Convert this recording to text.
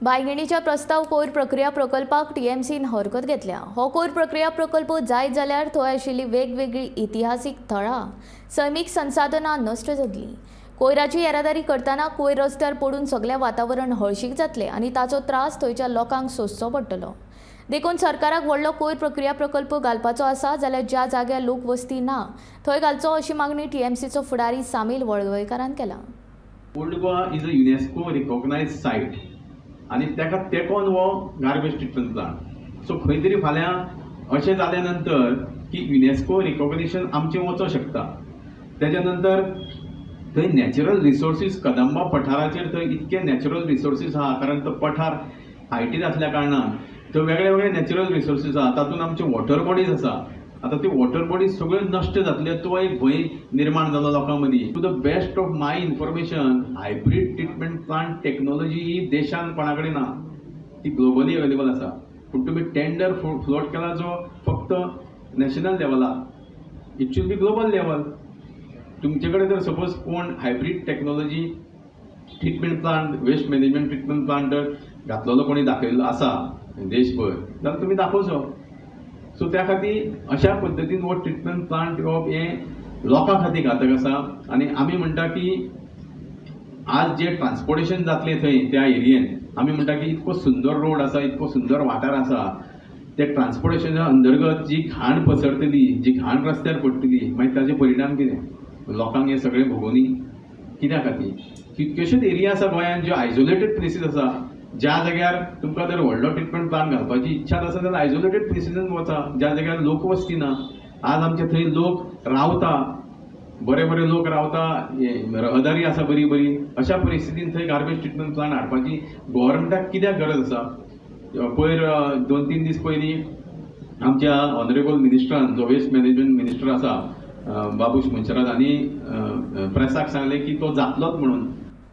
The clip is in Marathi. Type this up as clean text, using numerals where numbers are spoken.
बांयगणीच्या प्रस्ताव कोयर प्रक्रिया प्रकल्पाक टीएमसीन हरकत घेतल्या। हो कोयर प्रक्रिया प्रकल्प जायत जाल्यार थंय आशिल्ली वेगवेगळी इतिहासीक थळां, सैमीक संसाधनां नश्ट जातलीं। कोयराची येरादारी करतना कोयर रस्त्यार पडून सगळें वातावरण हळशीक जातलें आनी ताचो त्रास थंयच्या लोकांक सोंसचो पडटलो। देखून सरकाराक व्हडलो कोयर प्रक्रिया प्रकल्प घालपाचो आसा जाल्यार ज्या जाग्यार लोकवस्ती ना थंय घालचो अशी मागणी टीएमसीचो फुडारी सामील वळवयकारान केला। Old Goa is a UNESCO recognised site आणि ताका तेकोन हो गार्बेज ट्रिटमेंट प्लांट। सो खंय तरी फाल्यां अशें जाल्या नंतर की युनेस्को रिकॉग्निशन आमचें वचों शकता। तेच्या नंतर थंय नॅचरल रिसोर्सीस कदंबा पठाराचेर थंय इतके नॅचरल रिसोर्सीस आहा, कारण तो पठार हायटीन आसल्या कारणान थंय वेगळे वेगळे नॅचरल रिसोर्सीस आहा। तातूंत आमचे वॉटर बॉडीज आसा। आता ते वॉटर बॉडीज सगळे नश्ट जातले, तो एक भंय निर्माण जालो लोकां मदीं। To the best of my information, hybrid treatment plant technology ही देशान कोणा कडेन ना, ती ग्लोबली अवेलेबल आसा। पूण तुमी टेंडर फ्लोट केला जो फक्त नॅशनल लेवलार, it should be global level. तुमचे कडेन जर सपोज कोण hybrid technology treatment plant, waste management treatment plant जर घातलेलो कोणी दाखयल्लो आसा देशभर, जाल्यार तुमी दाखोवचो। सो त्या खातीर अशा पद्दतीन हो ट्रिटमेंट प्लांट घेवप हें लोकां खातीर घातक आसा। आनी आमी म्हणटा की आज जे ट्रान्सपोर्टेशन जातलें थंय त्या एरियेन, आमी म्हणटा की इतको सुंदर रोड आसा, इतको सुंदर वाठार आसा, ते ट्रान्सपोर्टेशना अंतर्गत जी घाण पसरतली, जी घाण रस्त्यार पडटली, मागीर ताजे परिणाम कितें? लोकांक हे सगळे भोगोनी कित्या खातीर? कितल्योश्योच एरिया आसा गोंयांत ज्यो आयसोलेटेड प्लेसीस आसा, ज्या जाग्यार तुमकां जर व्हडलो ट्रिटमेंट प्लांट घालपाची इच्छा आसा जाल्यार आयसोलेटेड प्लेसीसान वचा, ज्या जाग्यार लोकवस्ती ना। आज आमचे थंय लोक रावता, बरे बरे लोक रावता, रहदारी आसा बरी बरी, अशा परिस्थितीन थंय गार्बेज ट्रिटमेंट प्लांट हाडपाची गव्हर्नमेंटाक कित्याक गरज आसा? पयर 2-3 दीस पयलीं आमच्या ऑनरेबल मिनिस्टरान, जो वेस्ट मॅनेजमेंट मिनिस्टर आसा बाबूश मुंचरात, हांणी प्रेसाक सांगलें की तो जातलोच म्हणून।